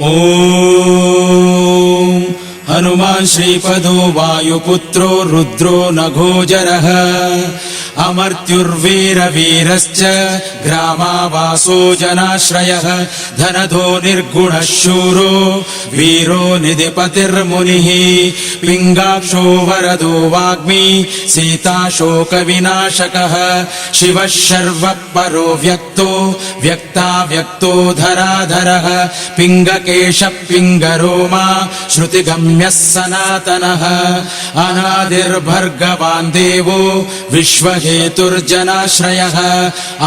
ओम हनुमान श्रीपदो वायुपुत्रो रुद्रो नघोजरः अमर्त्युर्वीरवीरश्च ग्रामावासो जनाश्रयः धनधो निर्गुणः शूरो वीरो निधिपतिर्मुनिः पिङ्गाक्षो वरदो वाग्मी सीताशोकविनाशकः शिवः शर्वपरो व्यक्तो व्यक्ताव्यक्तो धराधरः पिङ्गकेशः पिङ्गरोमा श्रुतिगम्यः सनातनः अनादिर्भर्गवान् देवो विश्वहेतुर्जनाश्रयः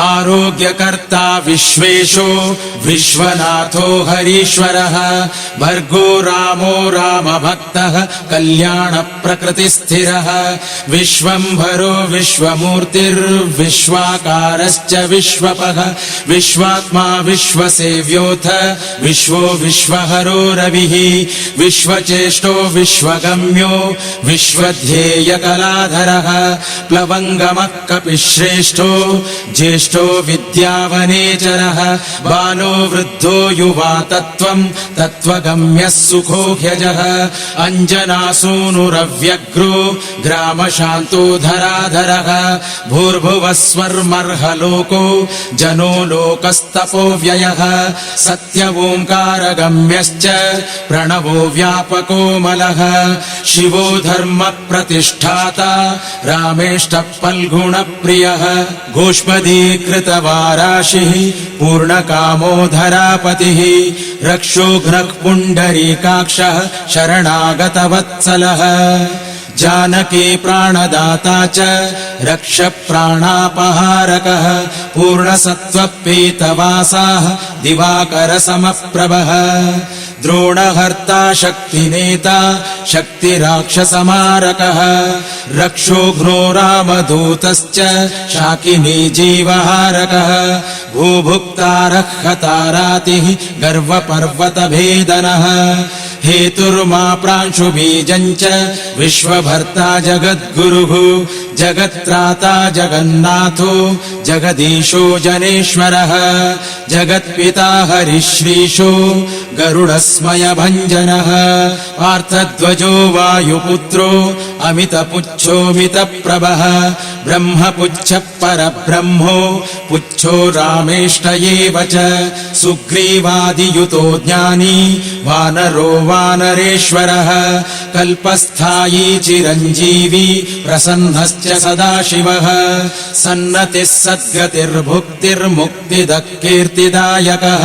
आरोग्यकर्ता विश्वेशो विश्वनाथो हरीश्वरः भर्गो रामो रामभक्तः कल्याणप्रकृतिस्थिरः विश्वम्भरो विश्वमूर्तिर्विश्वाकारश्च विश्वपः विश्वात्मा विश्वसेव्योऽथ विश्वो विश्वहरो रविः विश्वचेष्टो विश्वगम्यो विश्वध्येयकलाधरः प्लवङ्गमः कपिश्रेष्ठो ज्येष्ठो विद्यावनेचरः बालो वृद्धो युवा तत्त्वम् तत्त्वगम्यः सुखोऽह्यजः अञ्जनासूनुरव्यग्रो ग्रामशान्तो धराधरः भूर्भुवस्वर्मर्हलोको जनो लोकस्तपोव्ययः सत्य ओङ्कारगम्यश्च प्रणवो व्यापकोमलः शिवो धर्मप्रतिष्ठाता रामेष्टः फल्गुणप्रियः गोष्पदीकृतवाराशिः पूर्णकामो धरापतिः रक्षोघ्नः पुण्डरीकाक्षः शरणागतवत्सलः जानकी प्राणदाता च रक्षप्राणापहारकः पूर्णसत्त्वपीतवासाः दिवाकरसमप्रभः द्रोणहर्ता शक्तिनेता शक्तिराक्षसमारकः रक्षोघ्नो रामदूतश्च शाकिनी जीवहारकः भूभुक्तारः हतारातिः गर्वपर्वतभेदनः हेतुर्मा प्रांशुबीजञ्च विश्वभर्ता जगद्गुरुः जगत्त्राता जगन्नाथो जगदीशो जनेश्वरः जगत्पिता हरिश्रीशो गरुडस्मयभञ्जनः पार्थध्वजो वायुपुत्रो अमितपुच्छोऽमितप्रभः ब्रह्मपुच्छः परब्रह्मो पुच्छो रामेष्ट एव च सुग्रीवादियुतो ज्ञानी वानरो वानरेश्वरः कल्पस्थायी चिरञ्जीवी प्रसन्नश्च सदाशिवः सन्नतिः सद्गतिर्भुक्तिर्मुक्तिदः कीर्तिदायकः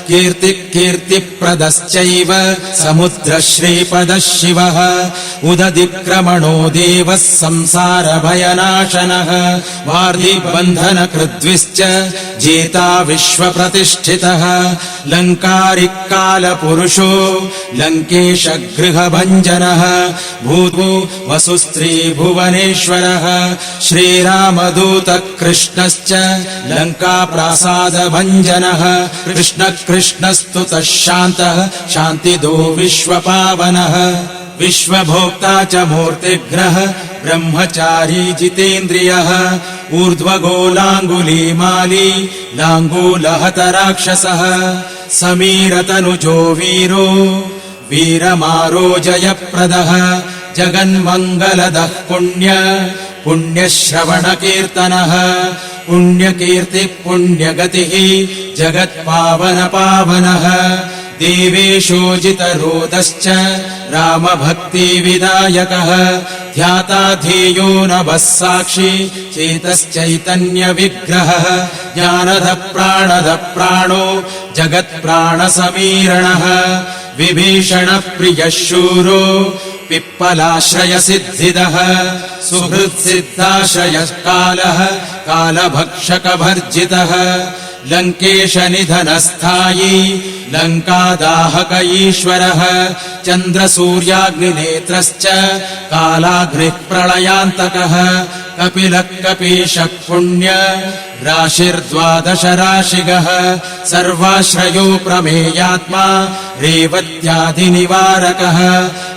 कीर्तिः कीर्तिप्रदश्चैव समुद्रः श्रीपदः शिवः उदधिक्रमणो देवः संसारभयनाशनः वार्धिबन्धनकृद्विश्च जेता विश्वप्रतिष्ठितः लङ्कारिः कालपुरुषो लङ्केशगृहभञ्जनः भूतो वसुस्त्रीभुवनेश्वरः श्रीरामदूतः कृष्णश्च लङ्काप्रासादभञ्जनः कृष्णकृष्णस्तुतः शान्तः शान्तिदो विश्वपावनः विश्वभोक्ता च मूर्तिघ्नः ब्रह्मचारी जितेन्द्रियः ऊर्ध्वगोलाङ्गुलीमाली लाङ्गूलहतराक्षसः समीरतनुजो वीरो वीरमारोजयप्रदः जगन्मङ्गलदः पुण्यश्रवणकीर्तनः पुण्यकीर्तिः पुण्यगतिः जगत्पावनपावनः देवेशोजितरोदश्च रामभक्तिविदायकः ध्याता ध्येयो नभः साक्षी चेतश्चैतन्यविग्रहः ज्ञानदः प्राणो जगत्प्राणसमीरणः विभीषणप्रियः शूरो पिप्पलाश्रयसिद्धिदः सुहृत्सिद्धाश्रयः कालः कालभक्षकभर्जितः लङ्केशनिधनस्थायी लङ्कादाहक ईश्वरः चन्द्रसूर्याग्निनेत्रश्च कालाग्निः प्रलयान्तकः कपिलः कपीशः पुण्य राशिर्द्वादश राशिगः सर्वाश्रयो प्रमेयात्मा रेवत्यादिनिवारकः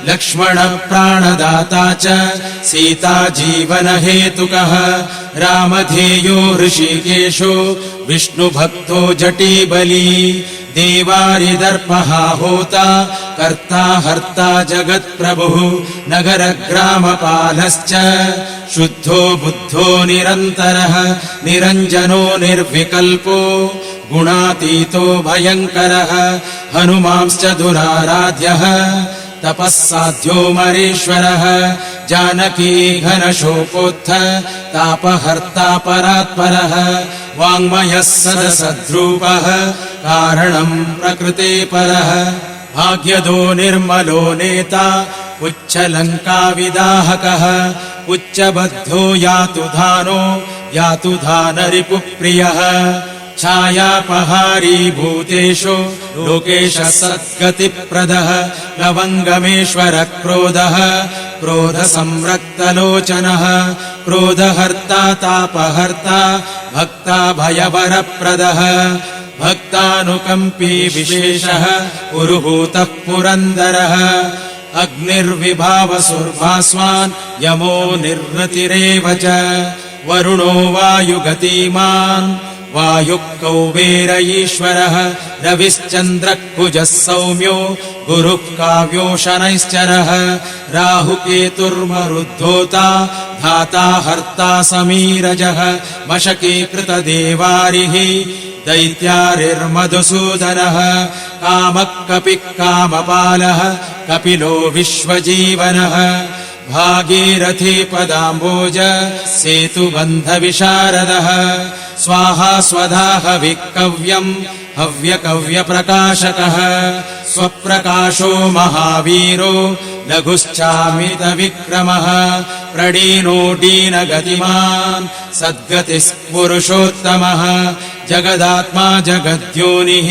लक्ष्मणः प्राणदाता च सीता जीवनहेतुकः रामधेयो ऋषिकेशो विष्णुभक्तो जटीबली देवारिदर्पः होता कर्ता हर्ता जगत्प्रभुः नगरग्रामपालश्च शुद्धो बुद्धो निरन्तरः निरञ्जनो निर्विकल्पो गुणातीतो भयङ्करः हनुमांश्च दुराराध्यः तपःसाध्यो मरीश्वरः जानकी घनशोकोत्थ तापहर्ता परात्परः वाङ्मयः सदसद्रूपः कारणम् प्रकृते परः भाग्यदो निर्मलो नेता उच्चलङ्काविदाहकः उच्चबद्धो यातु धानरिपुप्रियः छायापहारी भूतेषु लोकेश सद्गतिप्रदः लवङ्गमेश्वर क्रोधः क्रोधसंरक्तलोचनः क्रोधहर्ता तापहर्ता भक्ता भयवरप्रदः भक्तानुकम्पी विशेषः पुरुहूतः पुरन्दरः अग्निर्विभावसुर्भास्वान् यमो निर्वृतिरेव च वरुणो वायुगतिमान् वायुः कौबेर ईश्वरः रविश्चन्द्रः कुजः सौम्यो गुरुः काव्यो शनैश्चरः राहुकेतुर्मरुद्धोता धाता हर्ता समीरजः मशकीकृतदेवारिः दैत्यारिर्मधुसूदनः कामः कपिः कामपालः कपिलो विश्वजीवनः भागीरथी पदाम्बोज सेतुबन्धविशारदः स्वाहा स्वधा हविकव्यम् हव्यकव्यप्रकाशकः स्वप्रकाशो महावीरो लघुश्चामितविक्रमः प्रडीनोडीनगतिमान् सद्गतिस्पुरुषोत्तमः जगदात्मा जगद्योनिः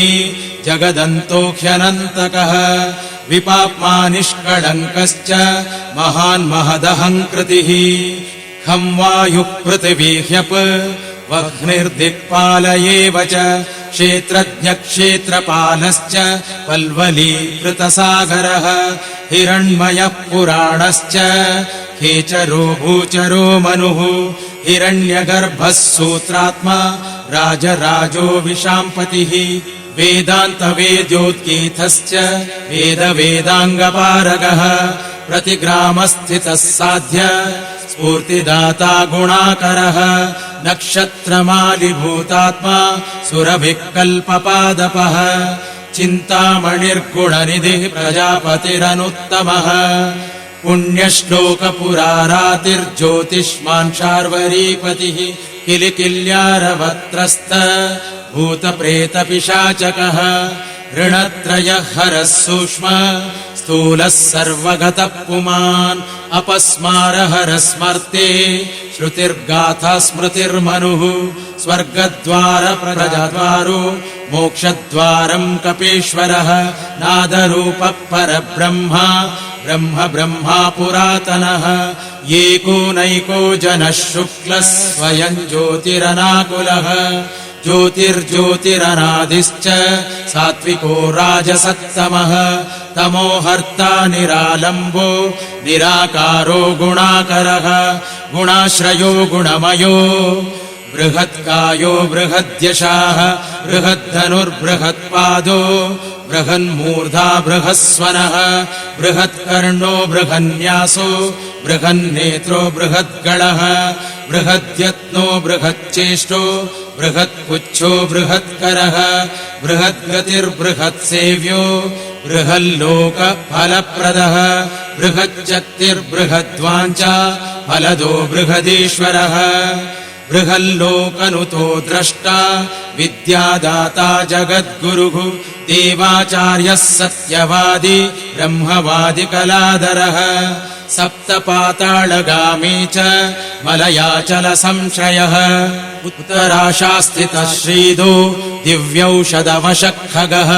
जगदन्तोऽह्यनन्तकः विपाप्मा निष्कळङ्कश्च महान् महदहङ्कृतिः खं वायुः पृथिवी ह्यप् वह्निर्दिक्पालयेव च क्षेत्रज्ञक्षेत्रपालश्च पल्वलीकृतसागरः हिरण्मयः पुराणश्च खेचरो भूचरो मनुः हिरण्यगर्भः सूत्रात्मा राजराजो विशाम्पतिः वेदान्तवेद्योद्गीतश्च वेदवेदाङ्गपारगः प्रतिग्रामस्थितः साध्य स्फूर्तिदाता गुणाकरः नक्षत्रमालिभूतात्मा सुरभिः कल्पपादपः चिन्तामणिर्गुणनिधिः प्रजापतिरनुत्तमः पुण्यश्लोकपुरारातिर्ज्योतिष्मान् शार्वरीपतिः किलिकिल्यारवत्रस्त भूतप्रेतपिशाचकः ऋणत्रयः हरः सूक्ष्म स्थूलः सर्वगतः पुमान् अपस्मारहरः स्मर्ते श्रुतिर्गाथा स्मृतिर्मनुः स्वर्गद्वारप्रजाद्वारो मोक्षद्वारम् कपीश्वरः नादरूपः परब्रह्मा ब्रह्मा पुरातनः एको नैको जनः शुक्लः स्वयं ज्योतिरनाकुलः ज्योतिर्ज्योतिरनादिश्च सात्विको राजसत्तमः तमोहर्ता निरालम्बो निराकारो गुणाकरः गुणाश्रयो गुणमयो बृहत्कायो बृहद्यशाः बृहद्धनुर्बृहत्पादो बृहन्मूर्धा बृहस्वनः बृहत्कर्णो बृहन्यासो बृहन्नेत्रो बृहद्गणः बृहद्यत्नो बृहच्चेष्टो बृहत्पुच्छो बृहत्करः बृहद्गतिर्बृहत्सेव्यो बृहल्लोकफलप्रदः बृहच्चक्तिर्बृहद्वाञ्छा फलदो बृहदीश्वरः बृहल्लोकनुतो द्रष्टा विद्यादाता जगद्गुरुः देवाचार्यः सत्यवादी ब्रह्मवादि कलाधरः सप्तपातालगामी च मलयाचल संश्रयः उत्तराशास्थितः श्रीदो दिव्यौषधवशः खगः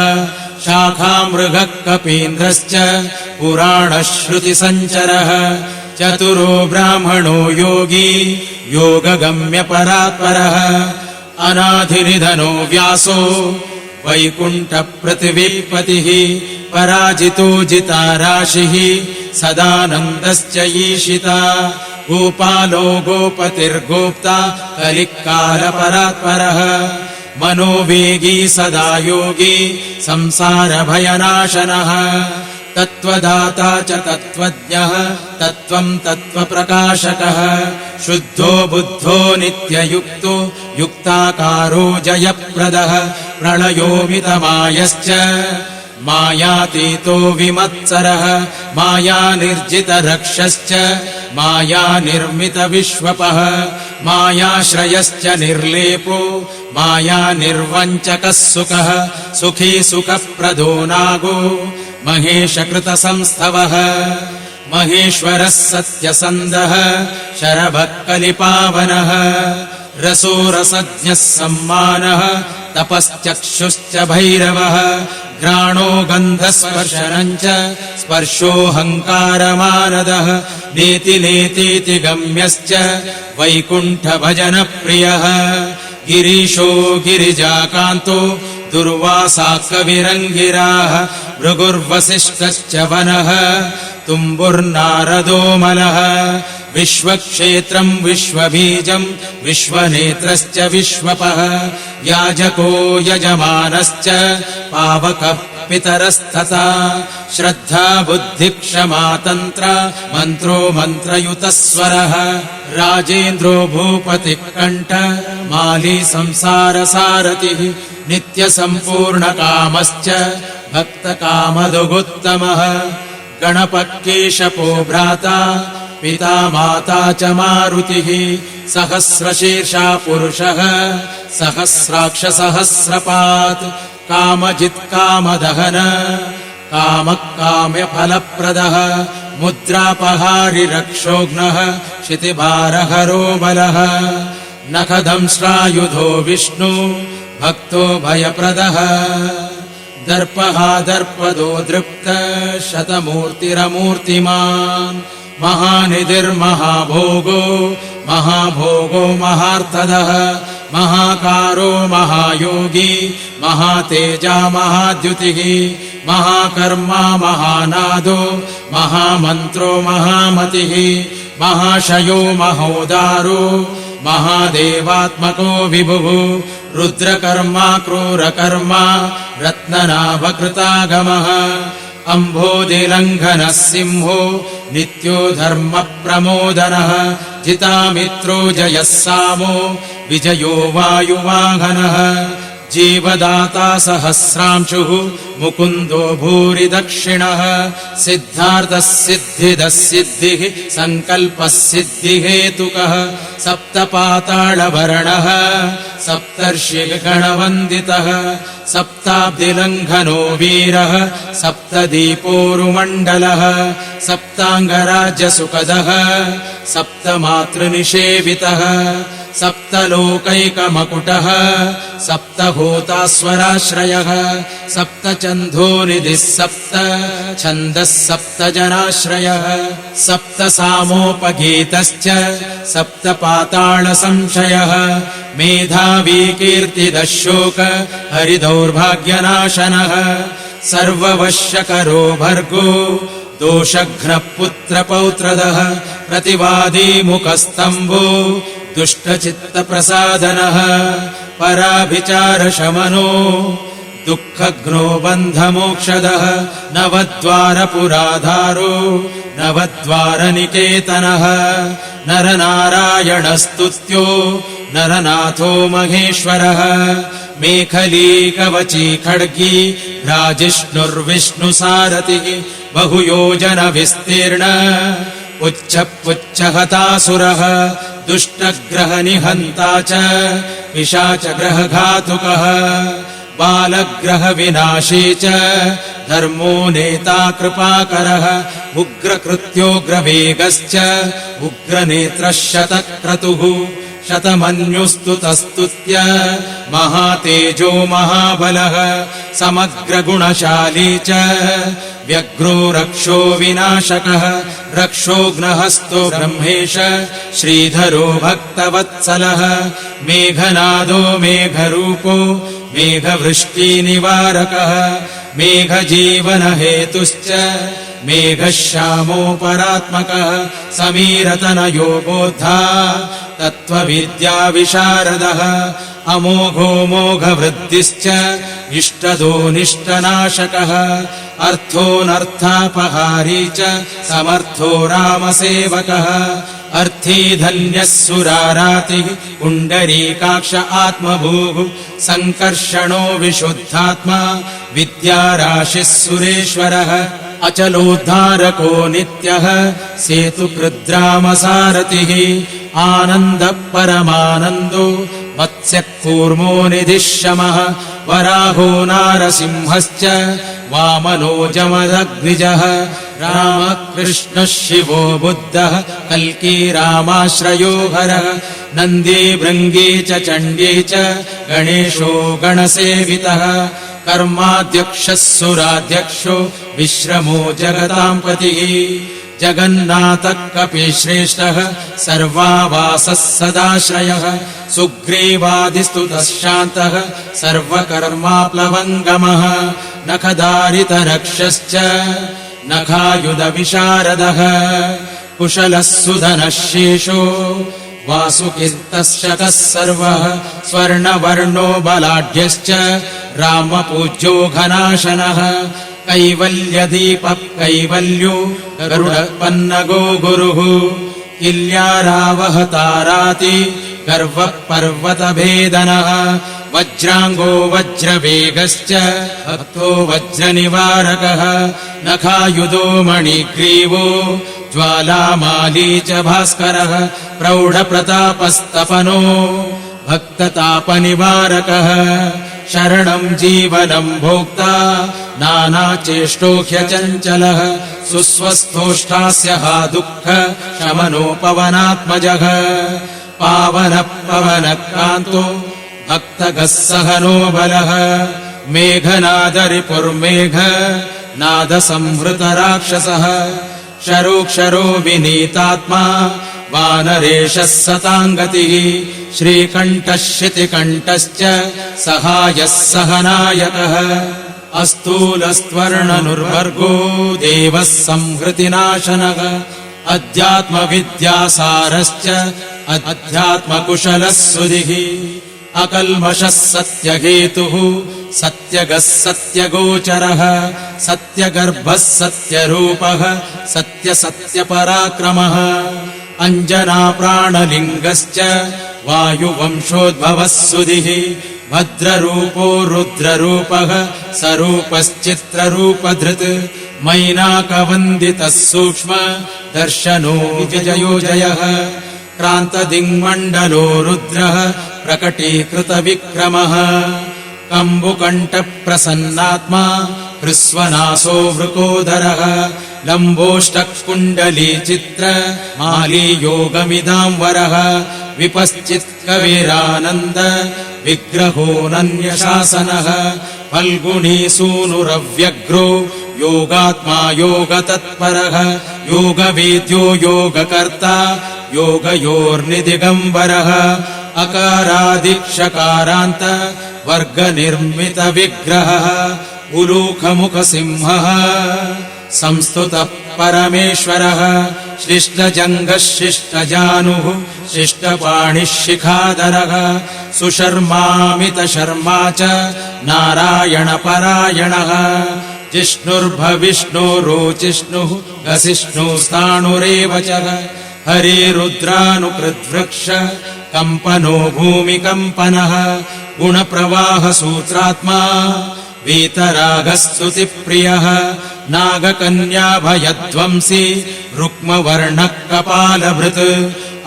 शाखामृगः कपीन्द्रश्च पुराणश्रुतिसञ्चरः चतुरो ब्राह्मणो योगी योगगम्यपरात्परः अनाधिनिधनो व्यासो वैकुण्ठपृथिवीपतिः पराजितो जिताराशिः सदानन्दश्च ईशिता गोपालो गोपतिर्गोप्ता कलिकालपरात्परः मनोवेगी सदा योगी संसारभयनाशनः तत्त्वदाता च तत्त्वज्ञः तत्त्वं तत्त्वप्रकाशकः शुद्धो बुद्धो नित्ययुक्तो युक्ताकारो जयप्रदः प्रलयोमितमायश्च मायातीतो विमत्सरः मायानिर्जितरक्षश्च मायानिर्मितविश्वपः मायाश्रयश्च निर्लेपो मायानिर्वञ्चकः सुखः सुखी सुखप्रदो नागो महेशकृतसंस्थवः महेश्वरः सत्यसन्धः शरभः कलिपावनः रसोरसज्ञः सम्मानः तपश्चक्षुश्च भैरवः घ्राणो गन्धस्पर्शनम् च स्पर्शोऽहङ्कारमानदः नेति नेतीति गम्यश्च वैकुण्ठभजनप्रियः गिरीशो गिरिजाकान्तो दुर्वासा कविरङ्गिराः भृगुर्वसिष्ठश्च वनः तुम्बुर्नारदो मलः विश्वक्षेत्रम् विश्वबीजम् विश्वनेत्रश्च विश्वपः याजको यजमानश्च पावकः पितरस्तथा श्रद्धा बुद्धिक्षमा तन्त्र मन्त्रो मन्त्रयुतस्वरः राजेन्द्रो भूपतिः कण्ठ माली संसारसारथिः नित्यसम्पूर्णकामश्च भक्तकामदुगुत्तमः गणपः केशपो भ्राता पिता माता च मारुतिः सहस्रशीर्षा पुरुषः सहस्राक्ष सहस्रपात् कामजित् कामदहन कामः काम्यफलप्रदः मुद्रापहारि रक्षोघ्नः क्षितिभारहरो बलः नखदंश्रायुधो विष्णु भक्तो भयप्रदः दर्पः दर्पदो दृप्त शतमूर्तिरमूर्तिमान् महानिधिर्महाभोगो महाभोगो महार्थदः महाकारो महायोगी महातेजा महाद्युतिः महाकर्मा महानादो महामन्त्रो महामतिः महाशयो महोदारो महादेवात्मको विभुः रुद्रकर्मा क्रूरकर्मा रत्ननाभकृतागमः अम्भोधिलङ्घनः सिंहो नित्यो धर्मप्रमोदनः जितामित्रो जयः सामो विजयो वायुवाहनः जीवदाता सहस्रांशुः मुकुन्दो भूरि दक्षिणः सिद्धार्थः सिद्धिदः सिद्धिः सङ्कल्पः सिद्धिहेतुकः सप्तपातालभरणः सप्तर्षिगणवन्दितः सप्ताब्दिलङ्घनो वीरः सप्तदीपोरुमण्डलः सप्ताङ्गराज्यसुखदः सप्तमातृनिषेवितः सप्तलोकैकमकुटः सप्तहोतास्वराश्रयः सप्तचन्धोनिधिः सप्त छन्दः सप्तजनाश्रयः सप्तसामोपगीतश्च सप्तपातालसंशयः मेधावी कीर्तिदः शोक हरिदौर्भाग्यनाशनः सर्ववश्यकरो भर्गो दोषघ्नः पुत्रपौत्रदः प्रतिवादी मुखस्तम्भो दुष्टचित्तप्रसादनः पराभिचारशमनो दुःखघ्नो बन्धमोक्षदः नवद्वारपुराधारो नवद्वारनिकेतनः नरनारायणस्तुत्यो नरनाथो महेश्वरः मेखलीकवची खड्गी राजिष्णुर्विष्णुसारथिः बहुयोजनविस्तीर्ण पुच्छपुच्छहतासुरः दुष्टग्रहनिहन्ता च पिशाचग्रहघातुकः बालग्रहविनाशी च धर्मो नेता कृपाकरः उग्रकृत्योग्रवेगश्च उग्रनेत्रः शतक्रतुः शतमन्युस्तुतस्तुत्य महातेजो महाबलः समग्रगुणशाली च व्यग्रो रक्षो विनाशकः रक्षोघ्नहस्तो ब्रह्मेश श्रीधरो भक्तवत्सलः मेघनादो मेघरूपो मेघवृष्टिनिवारकः मेघजीवनहेतुश्च मेघश्यामोपरात्मकः समीरतनयो बोधा तत्त्वविद्याविशारदः अमोघो मोघवृद्धिश्च इष्टदो निष्टनाशकः अर्थोऽनर्थापहारी च समर्थो रामसेवकः अर्थी धन्यः सुरारातिः पुण्डरीकाक्ष आत्मभूः सङ्कर्षणो विशुद्धात्मा विद्याराशिः सुरेश्वरः अचलोद्धारको नित्यः सेतुकृद्रामसारथिः आनन्दः परमानन्दो मत्स्यः कूर्मो निधिशमः वराहो नारसिंहश्च वामनो जमदग्निजः रामः कृष्णः शिवो बुद्धः कल्की रामाश्रयो हरः नन्दी भृङ्गी च चण्डी च गणेशो गणसेवितः कर्माध्यक्षः सुराध्यक्षो विश्रमो जगतां पतिः जगन्नाथः कपिश्रेष्ठः सर्वावासः सदाश्रयः सुग्रीवादिस्तुतः शान्तः सर्वकर्माप्लवङ्गमः नखदारितरक्षश्च नखायुधविशारदः कुशलः सुधनः शेषो वासुकिस्तः सर्वः स्वर्णवर्णो बलाढ्यश्च रामपूज्यो घनाशनः कैवल्यदीपः कैवल्यो गरुडपन्नगो गुरुः किल्यारावहताराति गर्वः पर्वतभेदनः वज्राङ्गो वज्रवेगश्च भक्तो वज्रनिवारकः नखायुधो मणिग्रीवो ज्वालामाली च भास्करः प्रौढप्रतापस्तपनो भक्ततापनिवारकः शरणं जीवनं भोक्ता नानाचेष्टो ह्यचञ्चलः सुस्वस्थोष्ठास्य हा दुःख शमनोपवनात्मजः पावनः पवनकान्तो भक्तगः सहनो बलः मेघनादरिपुर्मेघ नादसंहृतराक्षसः क्षरोक्षरो विनीतात्मा वानरेशः सताङ्गतिः श्रीकण्ठः शितिकण्ठश्च सहायः सहनायकः अस्तूलस्त्वर्णनुर्वर्गो देवः संहृतिनाशनः अध्यात्मविद्यासारश्च अध्यात्मकुशलः सुधिः अकल्मषः सत्यहेतुः सत्यगः सत्यगोचरः सत्यगर्भः सत्यरूपः सत्यसत्यपराक्रमः अञ्जनाप्राणलिङ्गश्च वायुवंशोद्भवः सुधिः भद्ररूपो रुद्ररूपः सरूपश्चित्ररूपधृत् मैनाकवन्दितः सूक्ष्म दर्शनो विजयो जयः क्रान्तदिङ्मण्डलो रुद्रः प्रकटीकृतविक्रमः कम्बुकण्ठप्रसन्नात्मा हृस्वनासो वृकोदरः लम्बोष्टकुण्डलीचित्र माली योगमिदाम्बरः विपश्चित्कविरानन्द विग्रहोऽनन्यशासनः फल्गुनी सूनुरव्यग्रो योगात्मा योगतत्परः योगवेद्यो योगकर्ता योगयोर्निदिगम्बरः अकारादिक्षकारान्त वर्गनिर्मितविग्रहः उलूखमुखसिंहः संस्तुतः परमेश्वरः शिष्टजङ्गः शिष्टजानुः शिष्टपाणिः शिखाधरः सुशर्मामितशर्मा च नारायणपरायणः जिष्णुर्भविष्णुरोचिष्णुः गसिष्णुस्ताणुरेव च हरिरुद्रानुकृद्वृक्ष कम्पनो भूमिकम्पनः गुणप्रवाहसूत्रात्मा वीतरागस्तुतिप्रियः नागकन्याभयध्वंसी रुक्मवर्णः कपालभृत्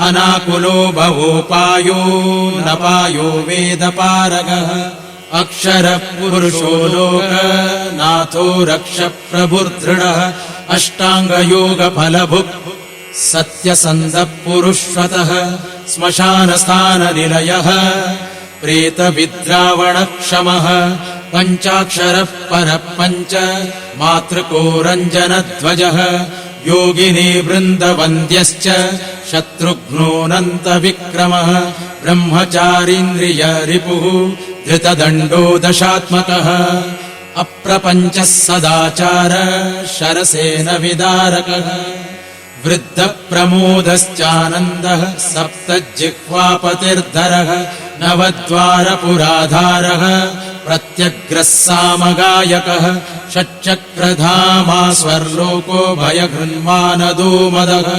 अनाकुलो भवोपायो नपायो वेदपारगः अक्षरपुरुषो लोकनाथो रक्षप्रभुर्दृढः अष्टाङ्गयोगफलभुक् सत्यसन्धपुरुष्वतः श्मशानस्थाननिलयः प्रेतविद्रावणक्षमः पञ्चाक्षरः परः पञ्च मातृको रञ्जनध्वजः योगिनी वृन्दवन्द्यश्च शत्रुघ्नोऽनन्तविक्रमः ब्रह्मचारीन्द्रियरिपुः धृतदण्डो दशात्मकः अप्रपञ्चः सदाचार शरसेन विदारकः वृद्धप्रमोदश्चानन्दः सप्तजिह्वापतिर्धरः नवद्वारपुराधारः प्रत्यग्रः सामगायकः षट्चक्रधामा स्वर्लोको भयगृह्मानदो मदः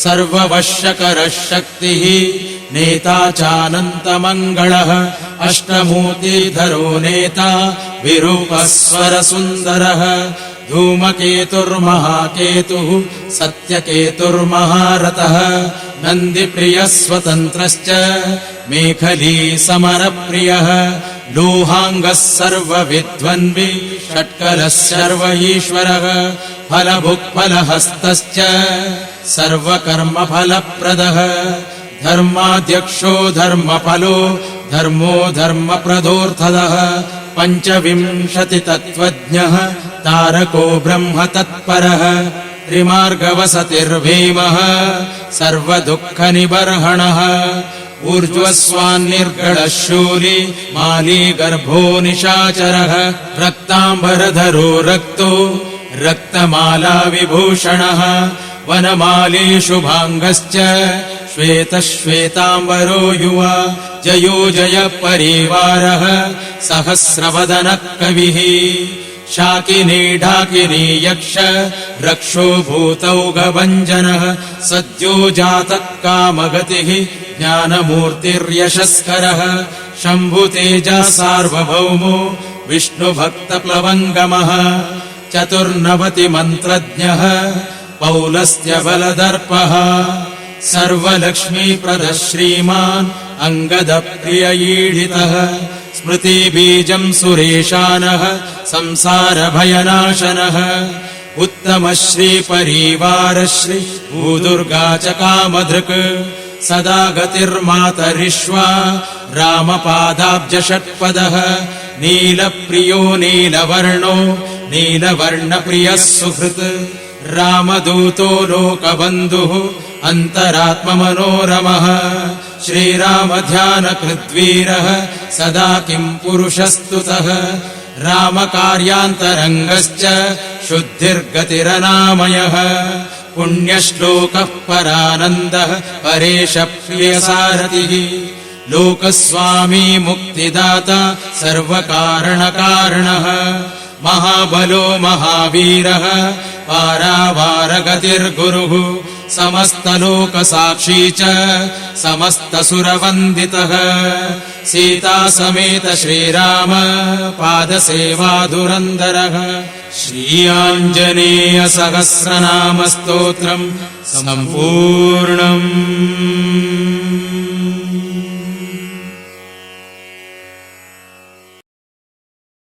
सर्ववश्यकरः शक्तिः नेता चानन्तमङ्गलः अष्टमूर्तिधरो नेता विरूपस्वरसुन्दरः धूमकेतुर्महाकेतुः सत्यकेतुर्महारथः नन्दिप्रियः स्वतन्त्रश्च मेखली समरप्रियः लोहाङ्गः सर्वविद्वन्वि षट्कलः सर्व ईश्वरः फलभुक्फलहस्तश्च सर्वकर्मफलप्रदः धर्माध्यक्षो धर्मफलो धर्मो धर्मप्रदोऽर्थदः पञ्चविंशतितत्त्वज्ञः तारको ब्रह्म तत्परः त्रिमार्गवसतिर्भीमः सर्वदुःखनिबर्हणः ऊर्ध्वस्वान्निर्गणः शूली माली गर्भो निशाचरः रक्ताम्बरधरो रक्तो रक्तमाला विभूषणः वनमाली शुभाङ्गश्च श्वेतश्वेताम्बरो युवा जयो जय परिवारः सहस्रवदनः कविः शाकिनी डाकिनी यक्ष रक्षो भूतौघभञ्जनः सद्यो जातः कामगतिः ज्ञानमूर्तिर्यशस्करः शम्भुतेजः सार्वभौमो विष्णुभक्तप्लवङ्गमः चतुर्नवतिमन्त्रज्ञः पौलस्त्यबलदर्पः सर्वलक्ष्मीप्रदः श्रीमान् अङ्गदप्रियईडितः स्मृतिबीजम् सुरेशानः संसारभयनाशनः उत्तमः श्रीपरिवारः श्री भूदुर्गा च कामधृक् सदा गतिर्मातरिष्वा रामपादाब्जषट्पदः नीलप्रियो नीलवर्णो नीलवर्णप्रियः सुहृत् रामदूतो लोकबन्धुः अन्तरात्ममनोरमः श्रीरामध्यानकृद्वीरः सदा किं पुरुषस्तुतः रामकार्यान्तरङ्गश्च शुद्धिर्गतिरनामयः पुण्यश्लोकः परानन्दः परेशप्रियसारथिः लोकस्वामी मुक्तिदाता सर्वकारणकारणः महाबलो महावीरः पारावारगतिर्गुरुः समस्तलोकसाक्षी च समस्तसुरवन्दितः सीतासमेत श्रीराम पादसेवाधुरन्धरः श्रीआञ्जनेयसहस्रनामस्तोत्रम् सम्पूर्णम्।